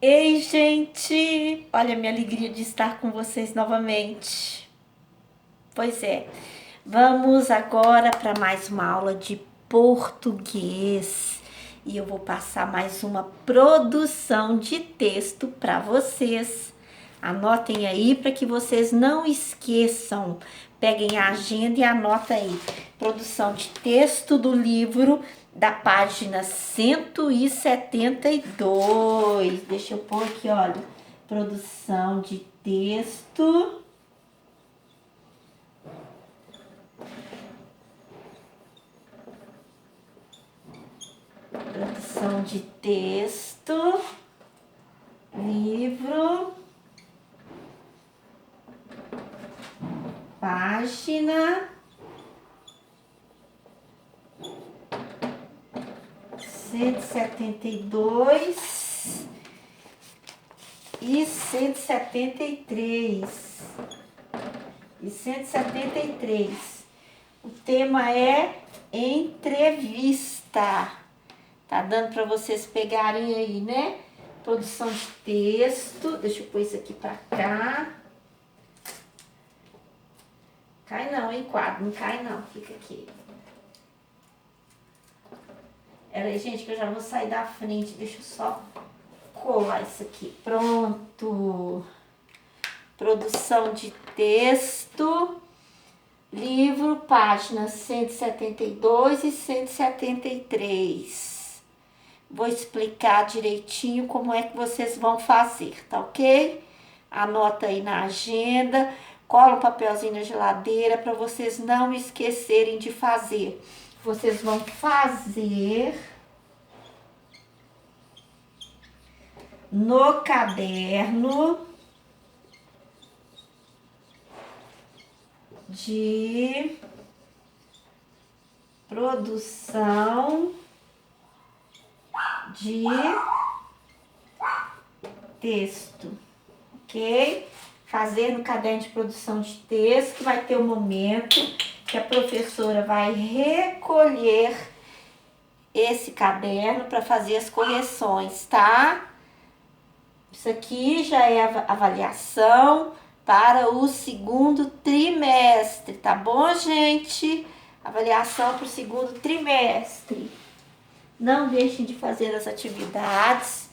Ei, gente! Olha a minha alegria de estar com vocês novamente. Pois é, vamos agora para mais uma aula de português. E eu vou passar mais uma produção de texto para vocês. Anotem aí para que vocês não esqueçam. Peguem a agenda e anota aí. Produção de texto do livro da página 172. Deixa eu pôr aqui, olha. Produção de texto. Produção de texto. Livro. Página 172 e 173. E 173. O tema é entrevista. Tá dando para vocês pegarem aí, né? Produção de texto. Deixa eu pôr isso aqui para cá. Cai não, hein, quadro? Não cai não, fica aqui. Pera aí, gente, que eu já vou sair da frente. Deixa eu só colar isso aqui. Pronto. Produção de texto. Livro, páginas 172 e 173. Vou explicar direitinho como é que vocês vão fazer, tá ok? Anota aí na agenda. Cola um papelzinho na geladeira para vocês não esquecerem de fazer. Vocês vão fazer no caderno de produção de texto, ok? Fazer no caderno de produção de texto, vai ter um momento que a professora vai recolher esse caderno para fazer as correções, tá? Isso aqui já é a avaliação para o segundo trimestre, tá bom, gente? Avaliação para o segundo trimestre. Não deixem de fazer as atividades,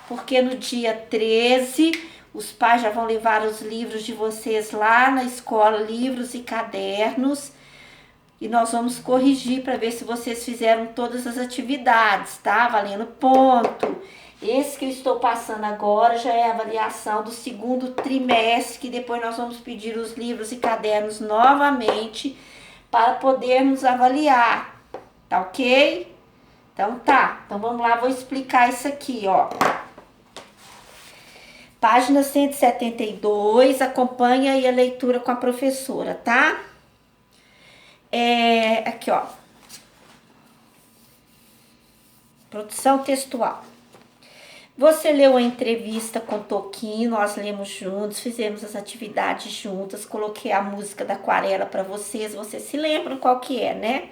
porque no dia 13 os pais já vão levar os livros de vocês lá na escola, livros e cadernos, e nós vamos corrigir para ver se vocês fizeram todas as atividades, tá? Valendo ponto. Esse que eu estou passando agora já é a avaliação do segundo trimestre, que depois nós vamos pedir os livros e cadernos novamente para podermos avaliar, tá ok? Então tá, então vamos lá, vou explicar isso aqui, ó. Página 172, acompanha aí a leitura com a professora, tá? Aqui, ó. Produção textual. Você leu a entrevista com o Toquinho, nós lemos juntos, fizemos as atividades juntas, coloquei a música da Aquarela para vocês se lembram qual que é, né?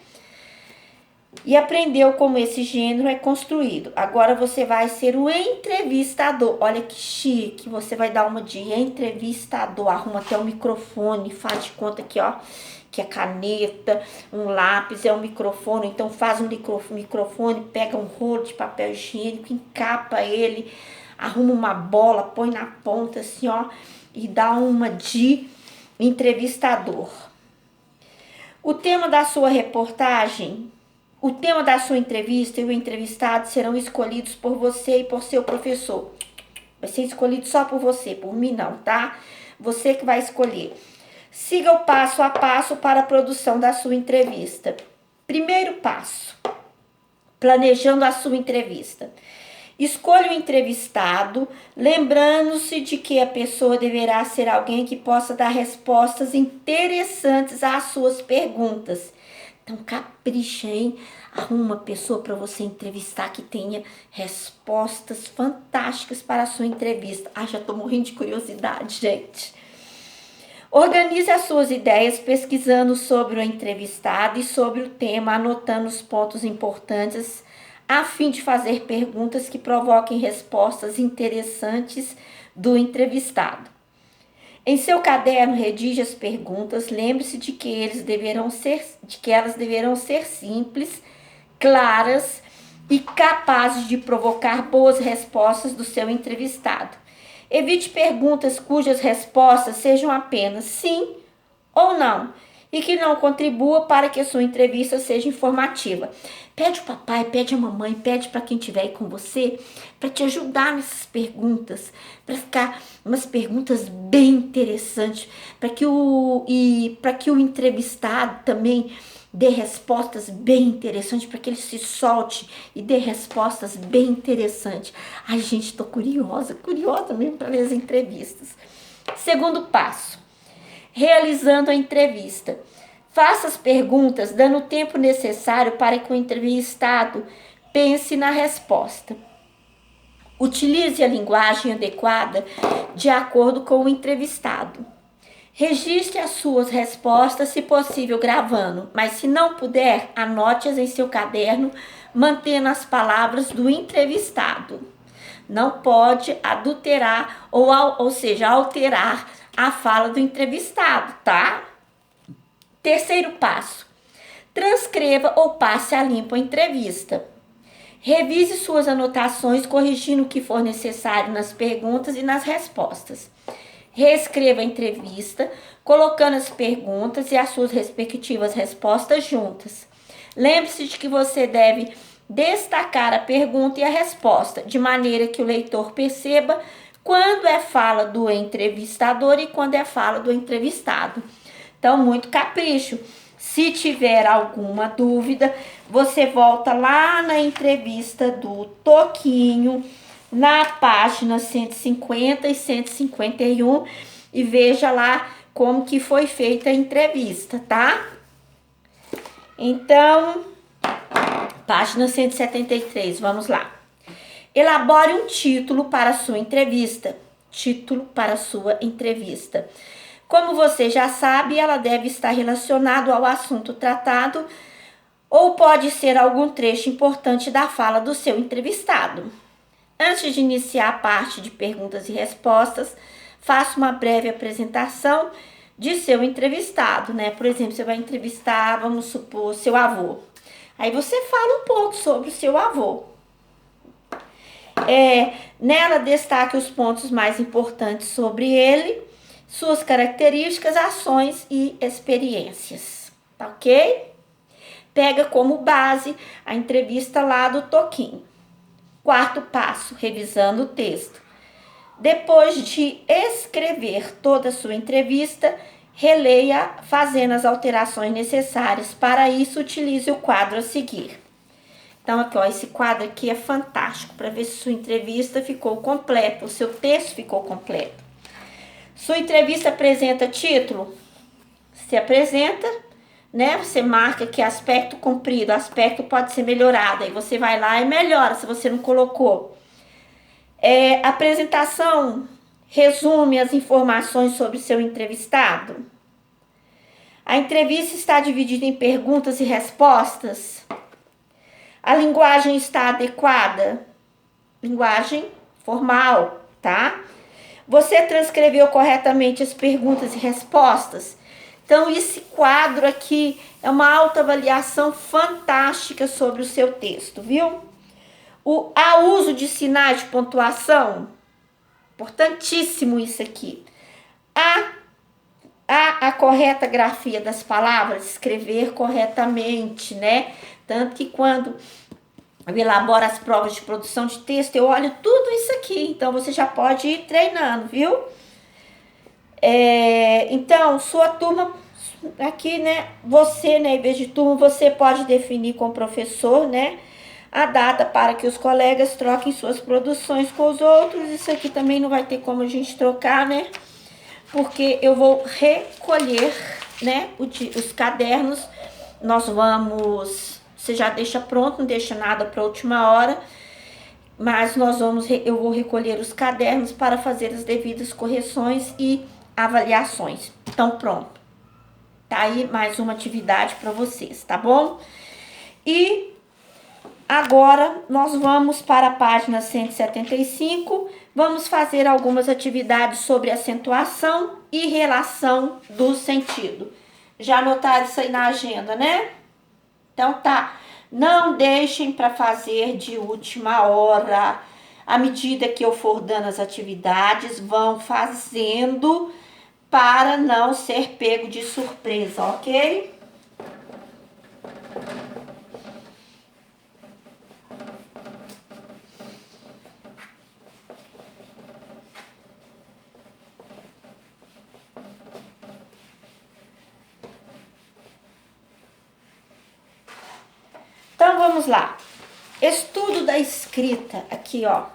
E aprendeu como esse gênero é construído. Agora você vai ser o entrevistador. Olha que chique, você vai dar uma de entrevistador. Arruma até o microfone, faz de conta que, ó, que a caneta, um lápis é um microfone. Então faz um microfone, pega um rolo de papel higiênico, encapa ele, arruma uma bola, põe na ponta assim, ó, e dá uma de entrevistador. O tema da sua reportagem... O tema da sua entrevista e o entrevistado serão escolhidos por você e por seu professor. Vai ser escolhido só por você, por mim não, tá? Você que vai escolher. Siga o passo a passo para a produção da sua entrevista. Primeiro passo, planejando a sua entrevista. Escolha o entrevistado, lembrando-se de que a pessoa deverá ser alguém que possa dar respostas interessantes às suas perguntas. Então capricha, hein? Arruma uma pessoa para você entrevistar que tenha respostas fantásticas para a sua entrevista. Já tô morrendo de curiosidade, gente. Organize as suas ideias pesquisando sobre o entrevistado e sobre o tema, anotando os pontos importantes a fim de fazer perguntas que provoquem respostas interessantes do entrevistado. Em seu caderno, redige as perguntas. Lembre-se de que elas deverão ser simples, claras e capazes de provocar boas respostas do seu entrevistado. Evite perguntas cujas respostas sejam apenas sim ou não e que não contribua para que a sua entrevista seja informativa. Pede o papai, pede a mamãe, pede para quem estiver aí com você para te ajudar nessas perguntas, para ficar umas perguntas bem interessantes, para que o entrevistado também dê respostas bem interessantes, para que ele se solte e dê respostas bem interessantes. Ai, gente, tô curiosa mesmo para ler as entrevistas. Segundo passo, realizando a entrevista. Faça as perguntas dando o tempo necessário para que o entrevistado pense na resposta. Utilize a linguagem adequada de acordo com o entrevistado. Registre as suas respostas, se possível, gravando, mas se não puder, anote-as em seu caderno, mantendo as palavras do entrevistado. Não pode adulterar ou seja, alterar a fala do entrevistado, tá? Terceiro passo, transcreva ou passe a limpo a entrevista. Revise suas anotações, corrigindo o que for necessário nas perguntas e nas respostas. Reescreva a entrevista, colocando as perguntas e as suas respectivas respostas juntas. Lembre-se de que você deve destacar a pergunta e a resposta, de maneira que o leitor perceba quando é fala do entrevistador e quando é fala do entrevistado. Então, muito capricho. Se tiver alguma dúvida, você volta lá na entrevista do Toquinho, na página 150 e 151 e veja lá como que foi feita a entrevista, tá? Então, página 173, vamos lá. Elabore um título para a sua entrevista. Título para a sua entrevista. Como você já sabe, ela deve estar relacionada ao assunto tratado ou pode ser algum trecho importante da fala do seu entrevistado. Antes de iniciar a parte de perguntas e respostas, faça uma breve apresentação de seu entrevistado, né? Por exemplo, você vai entrevistar, vamos supor, seu avô. Aí você fala um pouco sobre o seu avô. Nela destaque os pontos mais importantes sobre ele, suas características, ações e experiências, tá ok? Pega como base a entrevista lá do Toquinho. Quarto passo, revisando o texto. Depois de escrever toda a sua entrevista, releia fazendo as alterações necessárias. Para isso, utilize o quadro a seguir. Então, aqui, ó, esse quadro aqui é fantástico para ver se sua entrevista ficou completa, o seu texto ficou completo. Sua entrevista apresenta título? Se apresenta, né? Você marca que aspecto comprido, aspecto pode ser melhorado. Aí você vai lá e melhora se você não colocou. Apresentação resume as informações sobre o seu entrevistado. A entrevista está dividida em perguntas e respostas. A linguagem está adequada? Linguagem formal, tá? Você transcreveu corretamente as perguntas e respostas? Então, esse quadro aqui é uma autoavaliação fantástica sobre o seu texto, viu? Há uso de sinais de pontuação? Importantíssimo isso aqui. Há a correta grafia das palavras, escrever corretamente, né? Tanto que quando eu elaboro as provas de produção de texto, eu olho tudo isso aqui. Então, você já pode ir treinando, viu? Então, sua turma, aqui, né? Você, né, em vez de turma, você pode definir com o professor, né? A data para que os colegas troquem suas produções com os outros. Isso aqui também não vai ter como a gente trocar, né? Porque eu vou recolher, né, os cadernos. Nós vamos... Você já deixa pronto, não deixa nada para a última hora. Mas eu vou recolher os cadernos para fazer as devidas correções e avaliações. Então, pronto. Tá aí mais uma atividade para vocês, tá bom? E Agora, nós vamos para a página 175, vamos fazer algumas atividades sobre acentuação e relação do sentido. Já anotaram isso aí na agenda, né? Então tá, não deixem para fazer de última hora. À medida que eu for dando as atividades, vão fazendo para não ser pego de surpresa, ok? Então vamos lá. Estudo da escrita, aqui ó.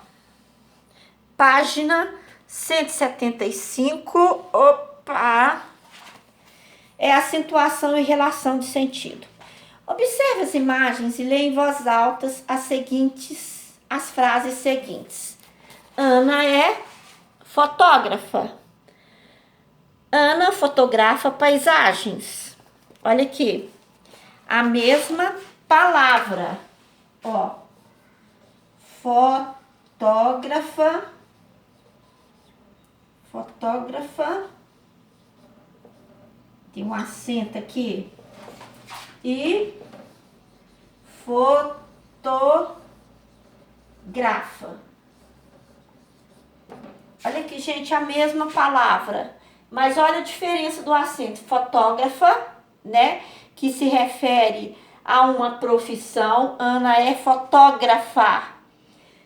Página 175. Opa! É acentuação e relação de sentido. Observe as imagens e leia em voz alta as frases seguintes. Ana é fotógrafa. Ana fotografa paisagens. Olha aqui. A mesma palavra, ó, fotógrafa, tem um acento aqui, e fotografa. Olha aqui, gente, a mesma palavra, mas olha a diferença do acento. Fotógrafa, né, que se refere a uma profissão. Ana é fotógrafa.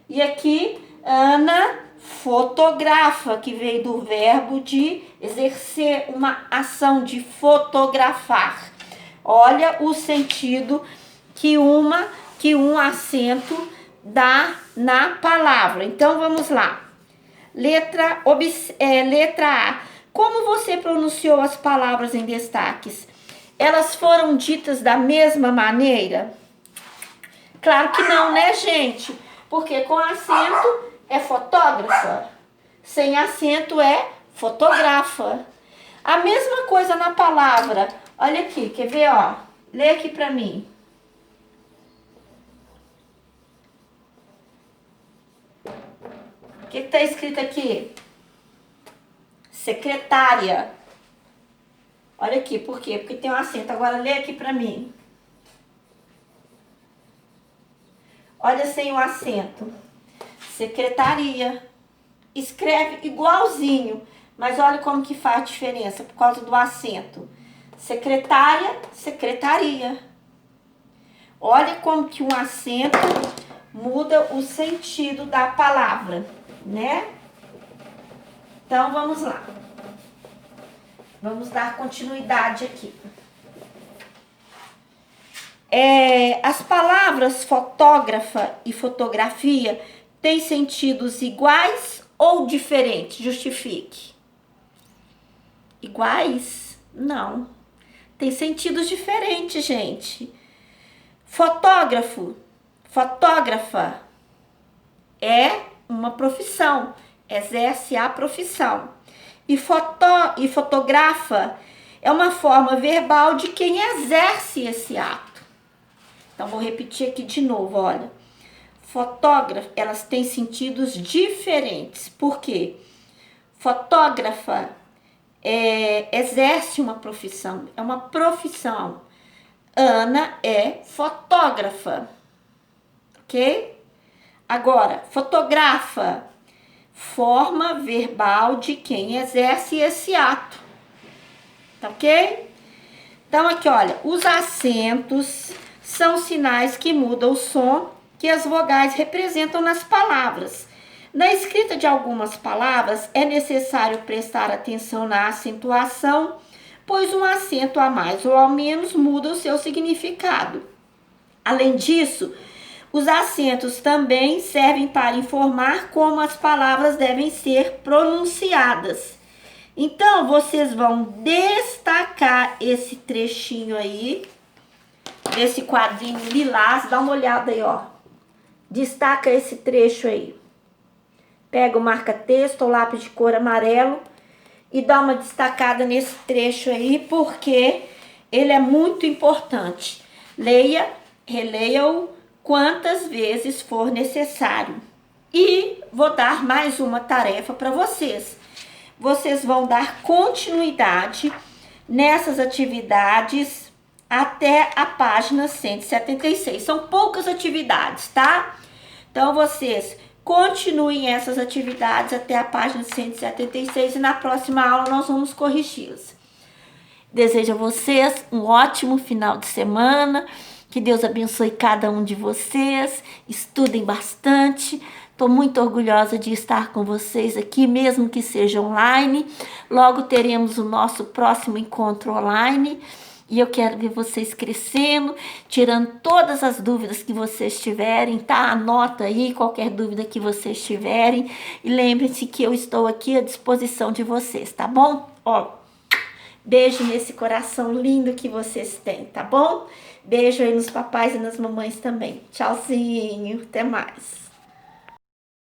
E aqui, Ana fotografa, que veio do verbo de exercer uma ação, de fotografar. Olha o sentido que um acento dá na palavra. Então, vamos lá. Letra A. Como você pronunciou as palavras em destaques? Elas foram ditas da mesma maneira? Claro que não, né, gente? Porque com acento é fotógrafa, sem acento é fotografa. A mesma coisa na palavra. Olha aqui, quer ver, ó? Lê aqui pra mim. O que tá escrito aqui? Secretária. Olha aqui, por quê? Porque tem um acento. Agora lê aqui pra mim. Olha sem o acento. Secretaria. Escreve igualzinho, mas olha como que faz a diferença por causa do acento. Secretária, secretaria. Olha como que um acento muda o sentido da palavra, né? Então, vamos lá. Vamos dar continuidade aqui. As palavras fotógrafa e fotografia têm sentidos iguais ou diferentes? Justifique. Iguais? Não. Tem sentidos diferentes, gente. Fotógrafo, fotógrafa é uma profissão, exerce a profissão. E fotografa é uma forma verbal de quem exerce esse ato. Então, vou repetir aqui de novo, olha. Fotógrafo, elas têm sentidos diferentes. Por quê? Fotógrafa exerce uma profissão, é uma profissão. Ana é fotógrafa, ok? Agora, fotografa, forma verbal de quem exerce esse ato, tá ok? Então, aqui, olha, os acentos são sinais que mudam o som que as vogais representam nas palavras. Na escrita de algumas palavras, é necessário prestar atenção na acentuação, pois um acento a mais ou a menos muda o seu significado. Além disso, os acentos também servem para informar como as palavras devem ser pronunciadas. Então, vocês vão destacar esse trechinho aí, esse quadrinho lilás, dá uma olhada aí, ó. Destaca esse trecho aí. Pega o marca-texto ou lápis de cor amarelo e dá uma destacada nesse trecho aí, porque ele é muito importante. Leia, releia-o quantas vezes for necessário. E vou dar mais uma tarefa para vocês. Vocês vão dar continuidade nessas atividades até a página 176. São poucas atividades, tá? Então, vocês continuem essas atividades até a página 176 e na próxima aula nós vamos corrigi-las. Desejo a vocês um ótimo final de semana. Que Deus abençoe cada um de vocês. Estudem bastante. Estou muito orgulhosa de estar com vocês aqui, mesmo que seja online. Logo teremos o nosso próximo encontro online. E eu quero ver vocês crescendo, tirando todas as dúvidas que vocês tiverem, tá? Anota aí qualquer dúvida que vocês tiverem. E lembre-se que eu estou aqui à disposição de vocês, tá bom? Ó, beijo nesse coração lindo que vocês têm, tá bom? Beijo aí nos papais e nas mamães também. Tchauzinho, até mais.